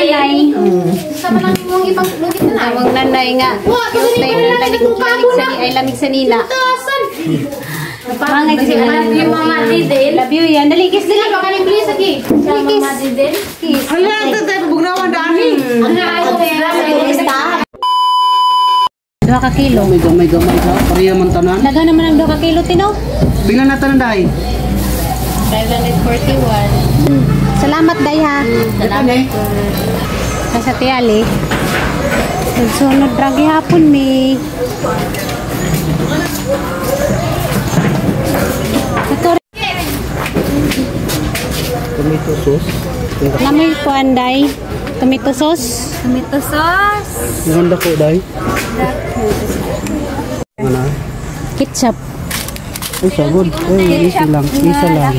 nanay. Sama lang mong ibang lugit na. Among nanay nga. Ay lamig sa nila. Mga kasi love you Mama Didel. Love you yan. Dali kiss dali. Baka ni please lagi. Mama Didel. Kiss. Hala, tayo bugnawan dami. Ang naayo pera. 2 ka kilo. May gamay ka. Pariya man tanan. Daga naman ang 2 ka kilo tino. Bilan na tanan dai. 541. Salamat day ha. Salamat. Sa tiyali. Sunod dragi hapon mi. Tomato sauce. Lamay ko anday. Tomato sauce. Tomato sauce. Maganda ko dai. Mana? Ketchup. Ay, sabon. Ay, isa lang. Isa lang.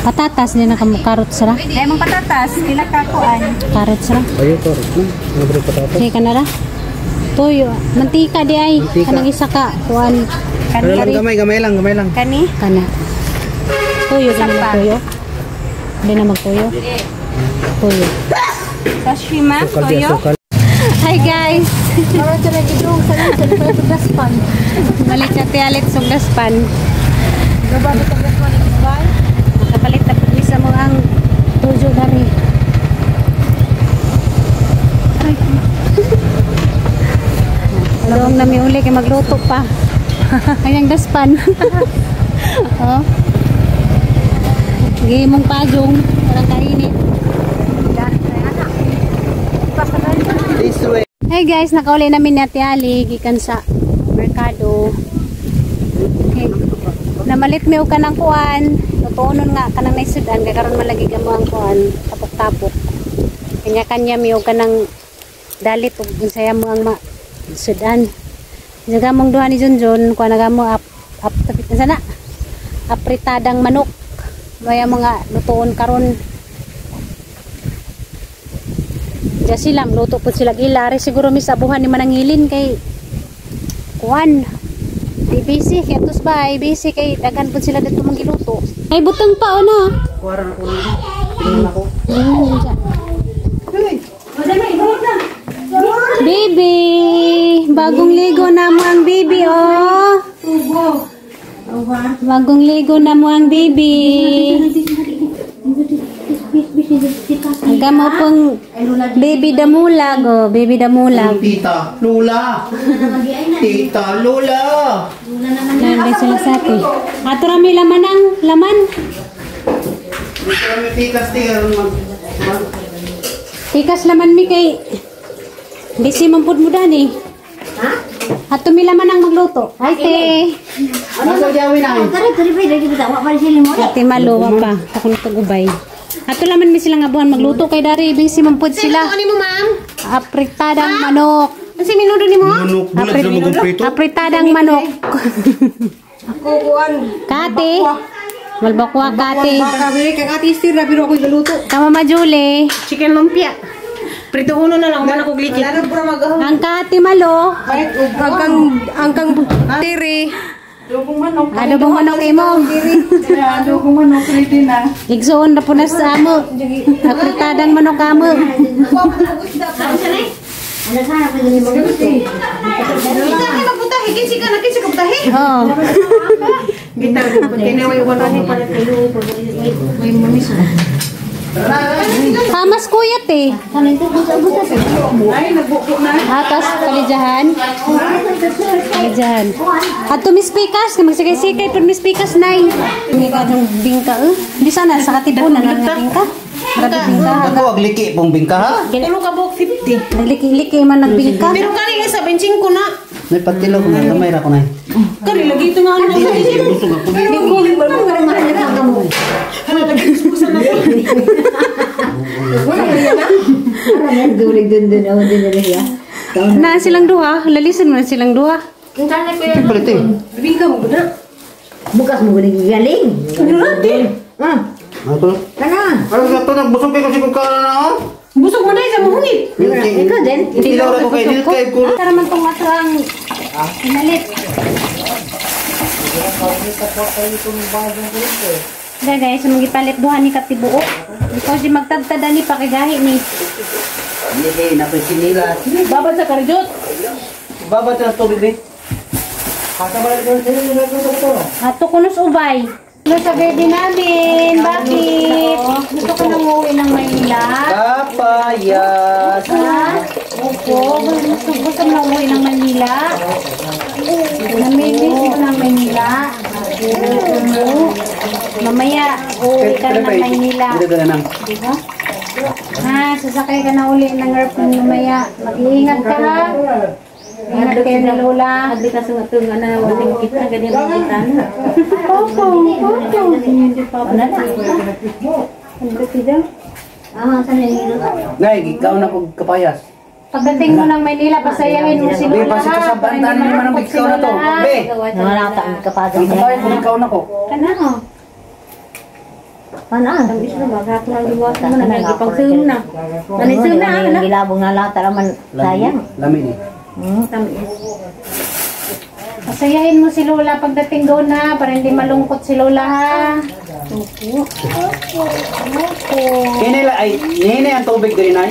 Patatas niya na karot sara. Ay mong patatas, pila ka kuan. Karot sara. Ayo, tor. Ngabre patatas. Okay ka na ra. Toyo. Mantika di ay. Mantika. Kanang isa ka. Kuan. Pero lang gamay lang. Kani? Kana. Toyo na mag toyo. Hindi na magtoyo. Toyo. Sashima, Sukal dia, toyo. sukal. Hi guys. Para sa nagidong sa gaspan. Balik sa tialit sa gaspan. Gabalo sa gaspan ni Bay. Nakapalit na po sa mga ang toyo dari. Doong nami uli kay magluto pa. Kanyang daspan. Oh. Gigi mong pajong. Parang kainit. This way. Hey guys, nakauli namin ni Ate Ali. Gikan sa merkado. Okay. Namalit mo ka ng kuan. Tutuunon nga ka ng naisudan. Kaya karoon malagi ka mo ang kuan. Tapok-tapok. Kanya-kanya mo ka ng dalit. Kung saya mo ang sudan. Jaga mong duha ni Junjun. Kuan na mo sana. Apritadang manok. Maya mga lutuon karon. Diya sila, luto po sila ilari. Siguro misabuhan ni manangilin kay kuan. Di busy, kaya tos ba, busy kay dagan po sila dito magiluto. Ay, butang pa o na. Kuwaran ako nito. Tingnan ako. Baby! Bagong ligo na mo ang baby, oh. Bagong ligo na mo ang baby. Hanggang mo pong baby damulag, oh. Baby damulag. Tita Lula. Tita Lula. Nanday sila sa atin. Ato rami laman ang laman. Dito kami tikas tingnan mo. Tikas laman mi kay busy man pud mo dani. Ha? Ato mi laman ang magluto. Ay te. Ano sa gawin na? Ate maluwa pa. Ako natugubay. Ato laman mi sila nga buhan magluto kay dari busy man pud sila. Ano mo ma'am? Apritadang manok. Kasi minudo ni mo? Manok bulat na magumprito. Apritadang manok. Ako kuan. Kate. Malbakwa kate. Baka bili kang ati stir na pero ako iluluto. Kama Majuli. Chicken lumpia. Prito uno na lang man ako glikit. Lalo para magahon. Ang kate malo. Angkang tiri. Adobong manok imo. Adobong manok pwede na. Igsoon na po na sa amo. Apritadang manok amo. Ano sana pwede ni mga gusto? Kita magputahe, kinsi ka putahe. Oo. Gitar ko, pati na may wala ko pala kayo. May mamis. Hamas kuyat eh. Ay, nagbuko na. Atas kalijahan. Kalijahan. At tumispikas. Magsikay-sikay pag mispikas na eh. Hindi ka ng bingka eh. Di sana sa katipunan ng bingka. Grabe bingka. Ako wag liki pong bingka ha. Tulo ka buok 50. Nagliki-liki man nagbingka. Pero kani nga 75 ko na. May patilaw ko na may ra ko na. Kani lagi ito nga ano. Busog ako. Hindi ko mahal mo. Hala lagi ispusan na. Wala na yan. Na silang duha. Lalisan mo na silang duha. Palit eh. Bingka mo na. Bukas mo galing galing. Ano natin? Ano? Kana. Ano sa to nagbusog kay kasi kung kana na ako. Busog mo na sa mahungit. Ikaw din. Ilaw ra ko kay dito kay kulo. Tara man tong atrang. Malit. Da guys, magipalit duha ni katibuok. Because di magtagtada ni pakigahi ni. Hindi, napisinila. Babad sa karjot. Babad sa tubig, be. Ato kunos ubay. Ano sa garden namin? Bakit? Gusto ko nang uwi ng Maynila? Kapayas. Ha? Opo. Gusto mo nang uwi ng Maynila? Namimiss ko ng Maynila. Mamaya, uwi ka na ng Maynila. Dito ka na. Diba? Ha, sasakay ka na uli ng airplane mamaya. Mag-iingat ka ha. Ingat kayo ni Lola. Abi ka sa ito nga na waling kita, ganyan ang kita na. Opo. Hindi pa na. Ano sila? Saan yung Nay, ikaw na kong kapayas. Pagdating mo ng Maynila, pasayahin mo si Be, Lola pasi ha. ka sa bantan ni manang ikaw na to. Be, nangalata ang kapagan ang kapayas mo ikaw na ko. Kana ho. Panaan? Ang isla ba? Kapo lang liwata mo na nagipagsun na. Nanisun na. Ang gilabong nga lata naman sayang. Lami ni. Pasayahin mo si Lola pagdating doon ha, para hindi malungkot si Lola ha. Opo. Kinila ay, nini ang tubig din ay.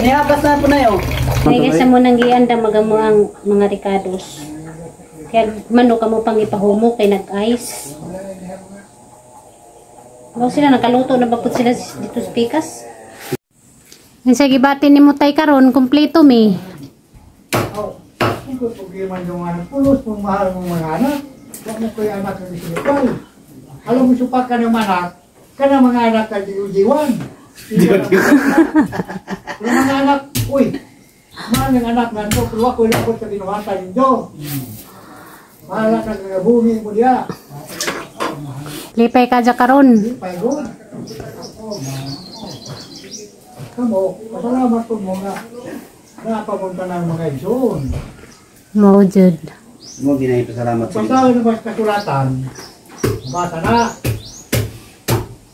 Nihabas na po na yun. Kaya kasi mo nang gianda magamo ang mga ricados. Kaya mano ka mo pang ipahumo kay nag-ice. Bago sila nakaluto na ba po sila dito sa pikas? Ang sige batin ni Mutay karon kompleto mi. Kung pagkiman yung anak pulos, kung mahal mong mga anak, huwag mo ko yung anak ng isinipal. Alam mo, supak ka ng anak, ka ng mga anak ka diwan. Yung mga anak, uy, mahal ng anak nga ito, pero ako ilapot sa binuhatan ninyo. Mahal ka ng bumi mo diya. Lipay ka dya karon. Paygon. Kamu, pasalamat po mo nga. Napapunta ng mga isun. Mo jud. Mo ginay pasalamat sa Pagkaw na mas kasulatan, bata na.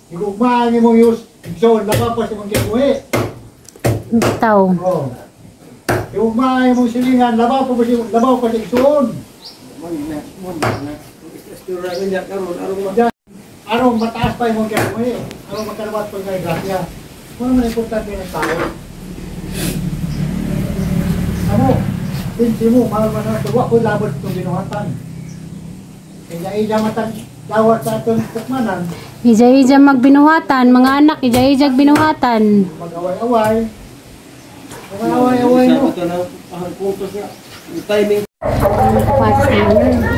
Igugmaan mo yung isun, lapapas yung kinuwi. Bitaw. Oh. Igugmaan mo silingan, labaw pa sa isun. Arong mataas pa yung kinuwi. Arong makalawat pa yung grasya. Ano man importante ng tao? Ano? Pinsi mo, mahal man na ito. Ako labot itong binuhatan. Kaya matan dawat sa itong tukmanan. Ija-ija magbinuhatan, mga anak ija-ija binuhatan. Mag-away-away. Mag-away-away mo.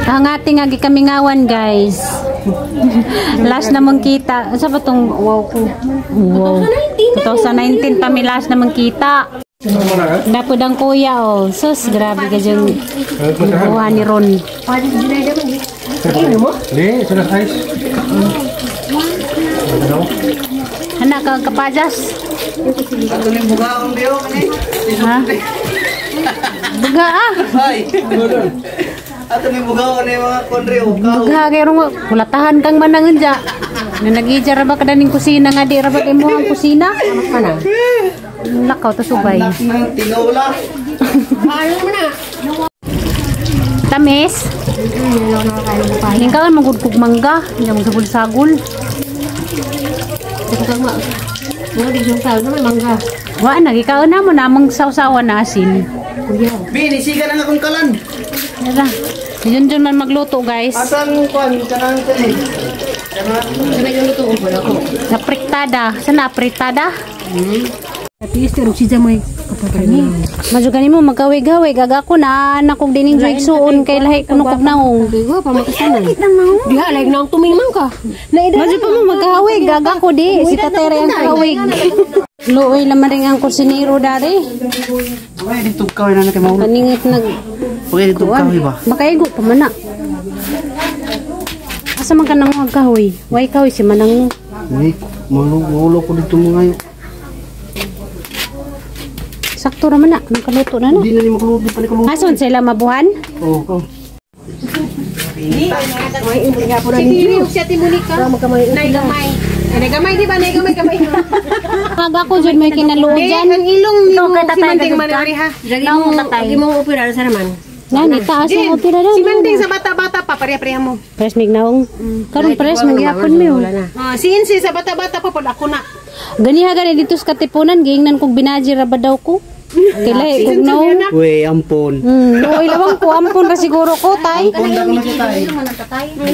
Ang ating agi kami ngawan guys. Last namang kita. Sa ba tong wow ko? Wow. 2019 pa mi last namang kita. Dapod ang kuya oh. Sus, grabe ka dyan. Buha ni Ron. Hindi, sudah ice. Anak ka kapajas. Ato ni bugaon biyo kani. Ha? Buga ah. Ay. Ato ni bugaon ni mga konre o kao. Buga kay Ron. Kulatahan kang manangan dya. Na nag-ija ra ba ka daning kusina nga di ra ba mo ang kusina? Ano ka na? Lakaw to subay. Tinola. Tamis. Hingga kan magudkog mangga, hindi mo sagul-sagul. Wa na ikaw na mo namang sausawan na asin. Bini siga na akong kalan. Yara. Yun man magluto guys. Asan kwan kanang tani? Na pritada. Sana pritada? Tapi istero si Jamoy. Maju gani mo magawi-gawi gaga ko na anak kog dining joy suon kay lahi kuno kog naong. Digo pa makasana. Diha like nang tumingmang ka. Maju pa mo magahawig gaga ko di si Katere ang kahawig. Luoy laman ring ang kusinero dari. Uy, dito ka na kay maulo. Kaningit nag Uy, dito ka ba? makaigo pa man na. Asa man ka nang magkahoy? Way kahoy si manang Uy, maulo ko dito mga yun. sakto ra man na nakaluto na na. Hindi na ni makulubi pa ni kulubi. Ason sila mabuhan? Oo. Aga ko jud may kinaluod dyan. Ang ilong ni Ito, mo kay si tatay Manting ka Manari ha. Lang mo tatay. Agi mo upira sa naman. Nani, taas ang opera daw. Si Manding sa bata-bata pa, pareha-pareha mo. Pres mig naong. Karon pres magyapon mi. Si Insi sa bata-bata pa, pod ako na. Ganiha gani dito sa katipunan, giingnan kog binaji ra ba daw ko. Kilay kog naong. We, ampon. Oy, lawang ko ampon ra siguro ko, tay.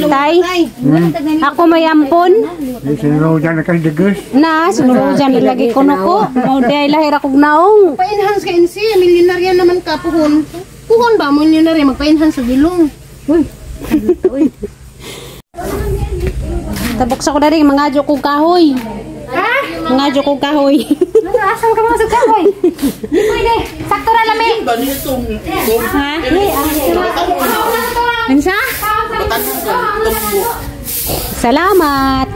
Tay. Ako may ampon. Sinuro dyan na kasi degus. Na, sinuro dyan lagi ko ko. Mao di lahir akog naong. Pa-enhance ka Insi, milyonarya naman ka puhon. Puhon ba, milyonarya, magpa-enhance sa gilong. Tabok sa ko dari mga kog kahoy. Ha? Mga kog kahoy. Asan ka mga sa kahoy? Di pwede, sakto na lami. Ha? Ansa? Salamat.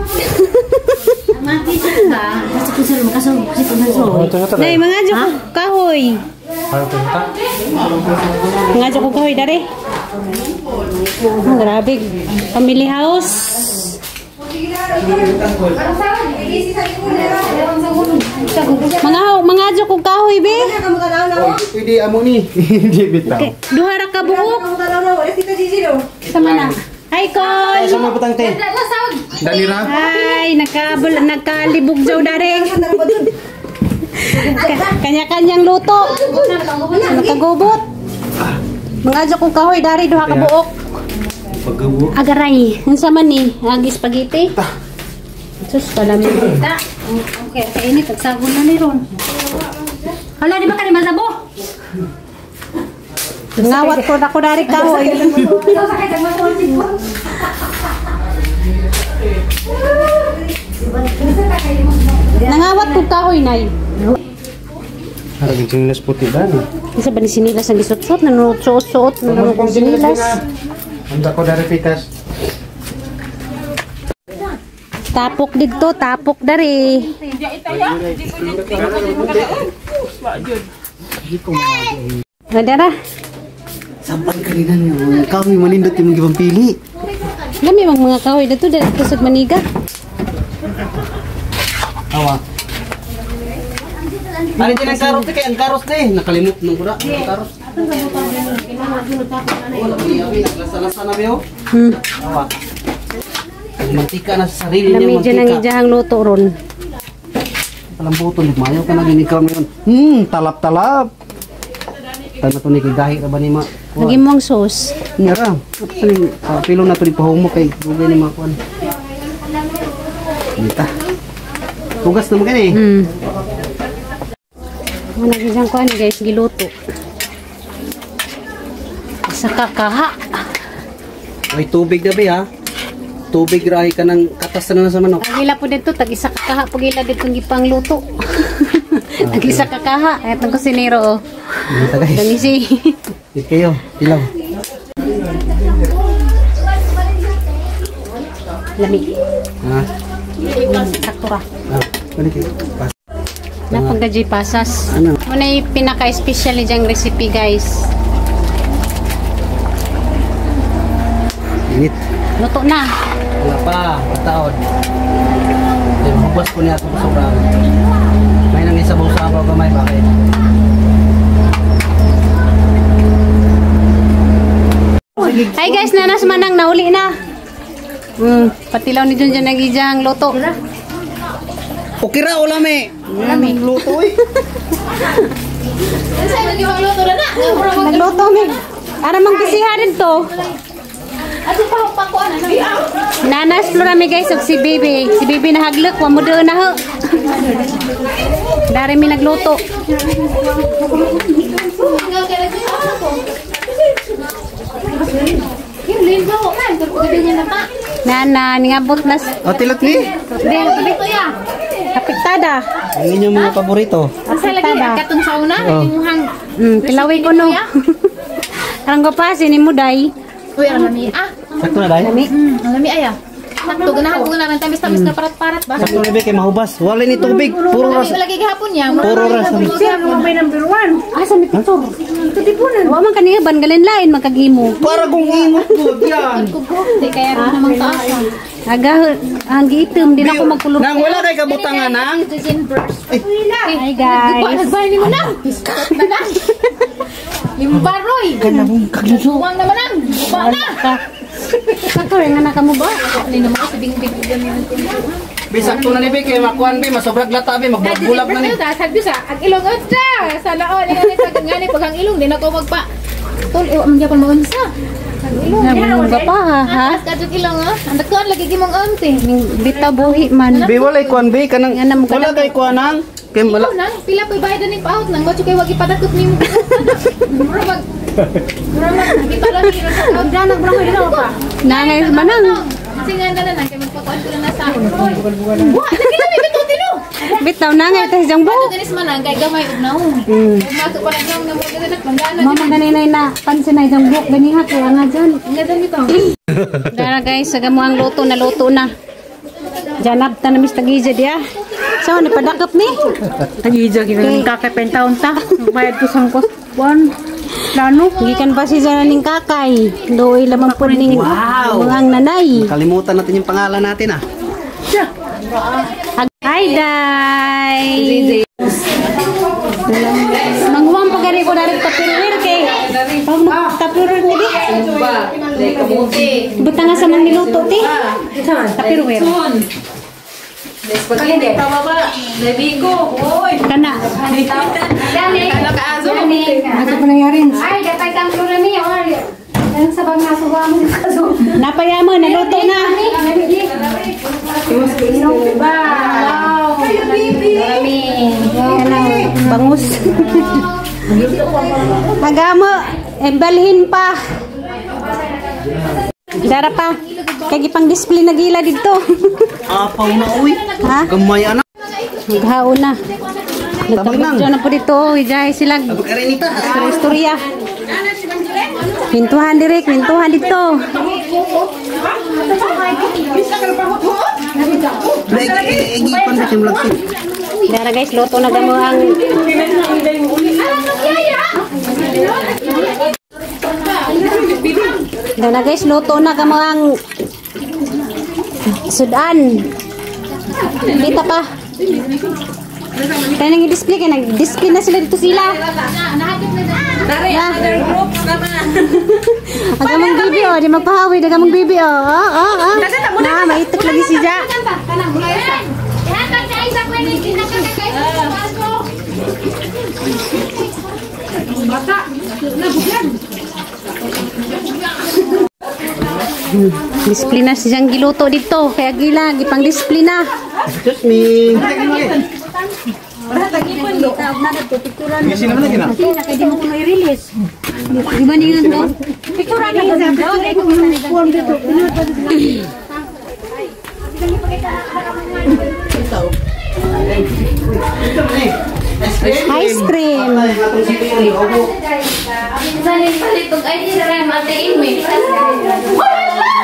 Nay, mga kog kahoy. Mga kog kahoy dari. Grabe. Family house. Mga kog kahoy be. Pwede amo ni. Hindi bitaw. Duha ra ka buok. Sama na. Hi, Col! Sama putang te. Dalira. Hi, nagkalibog daw dari. Kanya-kanyang luto. Nakagubot. Mga kog kahoy dari, duha ka buok. Paggawo. Agaray. Unsa man ni? Agi spaghetti. Sus, pala mi kita. Okay, kaya ini tagsagol na ni ron. Hala, di ba ka ni masabo? Ngawat ko na ko dari kahoy. Nangawat ko kahoy, nay. Haragin sinilas puti ba ni? Isa ba ni sinilas ang gisot-sot? Nanunod-suot-suot. Nanunod kong sinilas. Anda ko dari pitas. Tapok dito, tapok dari. Madara. Sampan kanina niyo. Kami manindot yung mga pili. Lami mga kahoy dito dari kusog maniga. Awa. Ano din ang karos kay ang karos ni? Nakalimot nung kuda. Karos. Lasa-lasa na biyo. Awa. Mantika na sa sarili niya Lami dyan ang mantika. ijahang luto ron. Palambuto ni mayo ka na ginikaw ngayon. Talap-talap. Tama to ni kigahi ra ba ni ma? Lagi mong sauce. Nyara. Pilo na to ni pahumok kay dugay ni makuan. Dita. Tugas naman kani. Ano gisang kuan guys, giluto. Sa kakaha. May tubig na ba ha? Tubig rahi ka ng katas na sa manok. Ang ila po dito, tag-isa kakaha po gila dito gipang luto. Tag-isa kakaha. Ayat ng kusinero. Dita guys. Ganisi. Dito kayo. Ilaw. Lami. Ha? Sakto ra. Balik kayo. Pas. Napaggaji pasas. Ano? Muna yung pinaka-special ni diyang recipe guys. Init. Luto na. Wala pa. Pataod. Hubas ko niya ito sobrang. May nang isabaw-sabaw gamay. Bakit? Hi guys, nanas manang nauli na. Patilaw ni Junjun nagijang luto. Okay ra, wala me. Luto eh. Nagluto mi. Para mangkisihan dito. Nanas flora mi guys ug si Bibi. Si Bibi nahaglek wa mo doon na ho. Dari mi nagluto. Nana, ningabot na. O, tilot ni. Kapitada. Ang inyong mga paborito. Kapitada. Katong sauna, imuhang. Tilaway ko no. Karang ko pa, sinimuday. Uy, ang lami. Sakto na dahil? Ang lami ay Sakto, ganahan ko na rin tamis-tamis na parat-parat ba? Sakto na kay mahubas. Wala ni tubig. Puro ras. Lagi gahapon niya. Puro ras. Asa mi picture? Tudipunan. Wa man kaniya ban galen lain magkagimo. Para kung ingot ko yan. Di kaya rin naman taas. Aga ang giitom din ako magkulog. Nang wala kay kabutangan nang. Citizen first. Hi guys. Nagbahay ni mo na. Biskot na lang. Imbaroy. Huwag naman ang. Buka na. Kakawin nga na ka mo ba? Hindi naman kasi bing-bing ganyan. Bisak to na ni Beke, makuan Be, masobrag lata Be, magbulag na ni. Sabi sa, ang ilong unsa. Sa laon, nga sa gangani, pag ang ilong, di na ko magpa. Tol, iwa man gyapon mo unsa. Ang ilong. Namunong ka pa ha? Kadto ilong ha. Ang dagkuan lagi gimong unti. Bita buhi man. Be, walay kuan Be, kanang, Yan na mo wala kay kuanang. Kay wala. Ikaw nang, pila po'y bayadan ng paot nang, macho kayo wag ipadakot ni mo. Murag, nakita lang nila sa kaot. Danak, murag may dinaw pa. Nangay manang. Kasi nga na lang, kaya magpakuan ko lang na sa akin. Buwa, naginamit ito, tino! Bitaw nangay tayo siyang Ato buhok. ganis man ang kay gamay ug naong. Masuk pa lang na mo ganak manggana. Mama ganinay na pansin na siyang buhok. Ganiha kaya nga dyan. Nga dito. Dara guys, sa gamo ang luto na. Janab ta na Mr. Giza dia. So, napadakap ni. Tagija gina kakay taon ta. Bayad ko sang kosbuan. Lano, gikan pa si Zana ning kakay. Doy lamang po ning mga nanay. Kalimutan natin yung pangalan natin ah. Hi, Day! Manghuwang pagari ko na rin tapiruir kay pag magtapiruir ni di. Buta nga sa mga niluto ti. Tapiruir. Kana. Ay, datay kang plura ni or. Ang sabang nasuwa mo kaso. Napaya mo, naluto na. Wow. Bangus. Agamo, embalhin pa. Dara pa. Kaya pang display na gila dito. Apaw na uy. Ha? Gamay anak. Maghaon na. Nagpapicture na po dito. Ijahay sila. Pagkarinita. Istorya. Mintuhan direk, mintuhan dito. Igipan ba siyang vlog. Dara guys, loto na gamo ang Dara guys, loto na gamo ang sudan. Kita pa. Tayo nang i-display kaya nag-display na sila dito sila. Agamang bibi oh, di magpahawi, agamang bibi oh. Na, maitok lagi si Ja. Display na si Jang giluto dito, kaya gila, gipang display na. Excuse me. Ice cream.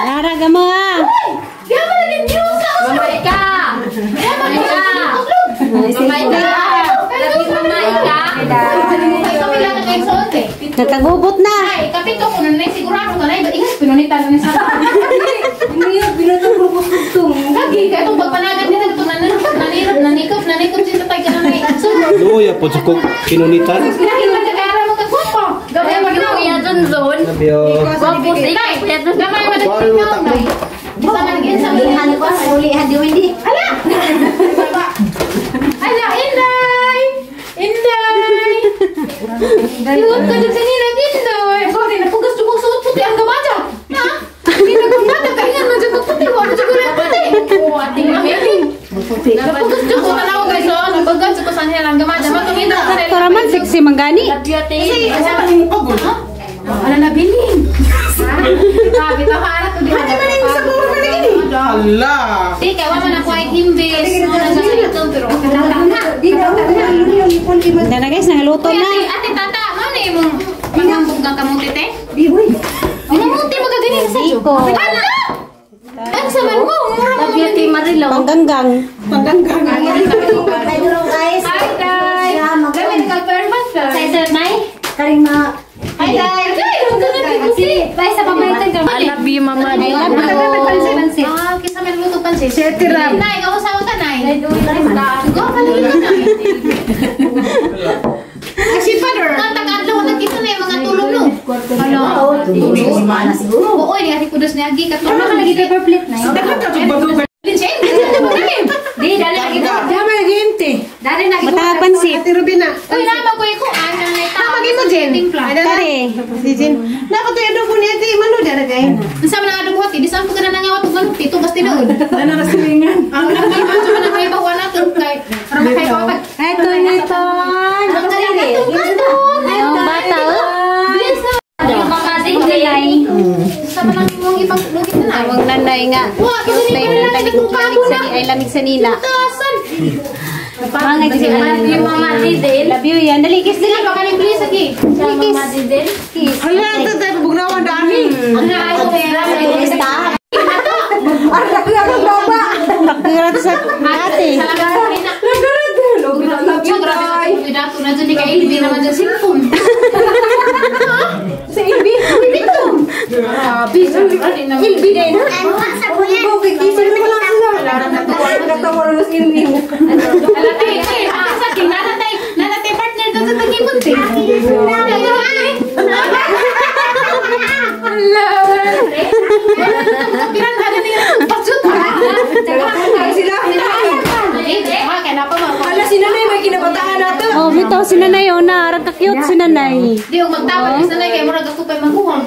Naraga mo ah. Natagubot na. Kapito ko na sigurado ka na ingat pinunitan ni sa. Lagi kaya itong pagpanagan nila ito nanikop sila tayo ka na may Luya po sa kinunitan. Kinahilan ka kaya mo kagwapo. Gawin mo yung kuya dun zon. Sabi oh. Gwapo sila. Gamay mo na di sa naging sa ulihan ko. Ulihan di hindi. Ala! Ala, Inday! Inday! Iwan ka dun sa nilag, Inday. Sorry, napugas ko suot puti ang gamaja. Ha? Hindi nagpagmata. Kalingan mo dyan magputi. Wala dyan ko lang puti. Oo, ating mamitin. Napugas ko tanaw guys. Napugas ko sa nilang gamaja. Matungin na. Para man sexy manggani. Kasi, ano na bilhin? Sabi to harap ko di. Ano na yung sa buwan mo na gini? Hala. Di, kaya wala na kuha imbis. Pero Dara guys, nangaluto na. ate tata, ano yung mong pangambog ng kamuti te? Kamuti mo kaganin sa iyo. Iko. Ano? Ang saman mo, mura mo. Beauty Marilaw. Panggang. Hi guys. Gamit ka permas ka. Sa isa nay. Karing ma. Hi guys. Ang ganda ko si. Bye sa pamaitan ka. I love you mama. I love Pansit. Ah, kisa may luto pansit. Nay, kamusta ka nay? Go ka lang nay. Kasi father. Kontak adlaw na kita na yung mga Tumbos si mana siguro. Oo, ni ati kudos ni Agi katong Ano ka lagi paper plate na? Din siya, di dali lagi to. Dama lagi ente. Dali lagi. Matapansit. Ate Rubina. Uy, naman ko iko ana na ta. Magi mo Jen. Kare. Si Jen. Nako to yung po niya ti mano dara kay. Unsa man ang adog hoti, di saan ko kana nangawat og ganun pito basta tinuod. Dana ra silingan. Ang nagkiman sa man may bawa na to kay para makay papa. Ito nito. Ang dali Ang bata oh. Bilis na. Yung mga dinglay. Sa man ang imong ipaglugit na. Awang nanay nga. Wa, kasi ni Ay lamig sa nila. tasan. Mga kasi Yung mama didel. love you yan. Dali kiss Dili ba kani please lagi. Sa mama didel. kiss. Hala ta tayo bugnawan dami. Ang ay ko era sa Takdirat sa ate. Yung grabe sa kumidato na dyan ni ka-Ilbi naman dyan cellphone. Sa Ilbi? Dito. Grabe. Ilbi din. Okay, kisin mo lang sila. Natawa na sa ilmi mo. Alatay, sa akin, nanatay partner doon sa tagibunti. Piran ada ni pasut. Sila. Hala si nanay may kinabataan nato. Oh, bitaw si nanay oh na. Arang ka-cute si nanay. Di ako magtawag sa nanay kay murag ako pa magkuhang.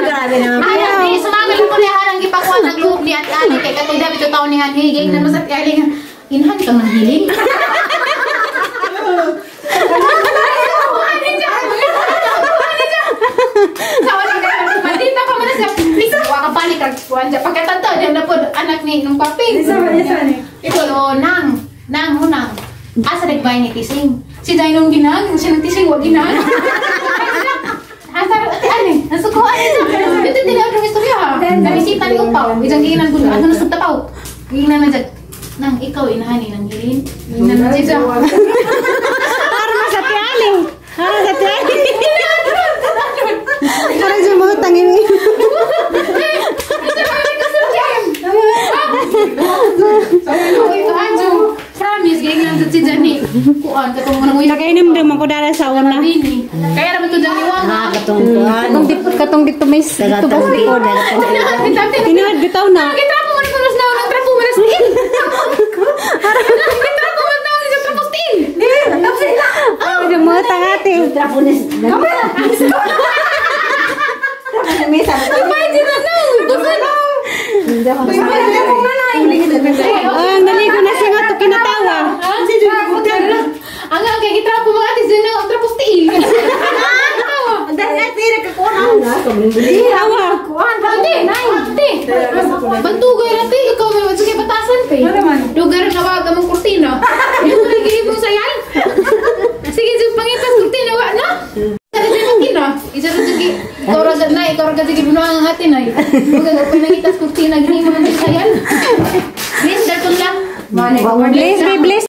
Grabe na. Ay, sumagal ko niya harang gipakuha ng group ni Ate Ali kay katong dapat ito taon ni Hanhigay na mas Ate Ali nga inhan kang nanghiling. Mandita pa man siya. Please, wa ka balik kag kuan ja pagkatanto diyan na pod anak ni nung paping. Ito lo nang hunang. Asa nagbay ni Tising. Si Dainong ginang, siya ng Tising wa ginang. Asar ate ani, nasukuan ito. Ito din ang istorya ha. Namisita ni Upaw, isang giginan gulo. Ano nasud tapaw? Giginan na dyan. Nang ikaw inahani nang gilin. Giginan na dyan. Para sa tiali. Para sa tiali. Para sa mga tangin. Promise, giginan dyan si Jani. Kuan, katong mo nanguya. Nagainom ko dala sa una. Kaya naman ito Jani wang. Katong dito may dito ba likod. Tinuod bitaw na. Kita mo man kunos na ng trapo mo na skin. Kita ko man na sa trapo skin. Oh, yung mga tangati. Trapunes. Oh, naligo na siya nga to kinatawa. Ang kay gitrapo mga atis din ang trapo skin. Tawa. Bantugay natin, ikaw may magsugay batasan pa lugar na wag amang kurtina. Yung nagiging mong sayal. Sige, sige, pangitas kurtina, wak na. Kada dyan ang kina. Isa na sige, ikaw ragad na, ikaw ragad sige, bunuang ang atin ay. Huwag ang panangitas kurtina, gini mo ng sayal. Please, daton lang. Bless, be blessed.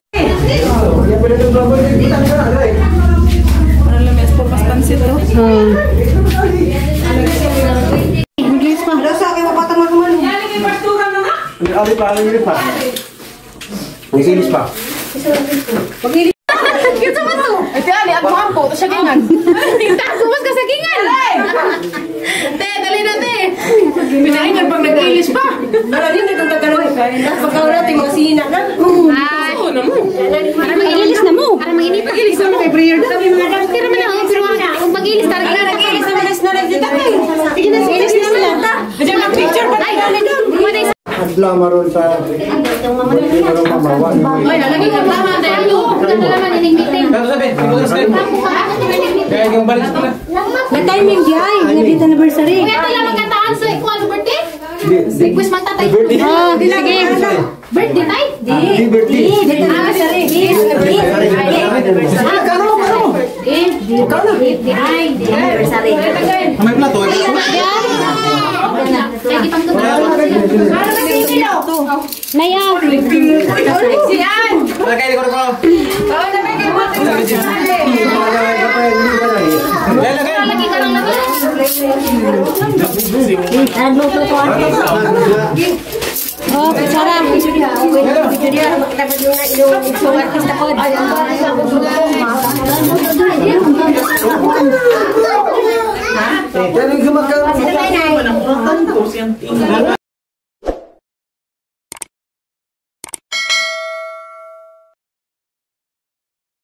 English pa. Ali pa. Isilis pa. Kita mo to? Ate Ali, at muhampo, ito siya gingan. Tingtagumas ka sa gingan. Te, dali na te. Pinahingan pang nag-ilis pa. Para mag-ilis na mo. Para mag-inip. Mag-ilis na mo kay prayer. Pero man ako, pero kung mag-ilis talaga. Nag-ilis naman na nagdita kayo. Sige na, mag-ilis na sila. Diyan ang picture pa tayo. Adla maron sa maron mamawa. Oy, lalagay ka ba? Dahil ito, ganda naman yung meeting. Kaya yung balik sila. Na-timing di ay. Nabit anniversary. Kaya tala magkataan sa ikuan birthday? Request man tatay. Oh, sige. Birthday tay? Happy birthday. Anniversary. May plato. Naya. Lagay ko ko. Lagi ka lang naman. Oh, kutsara. magka...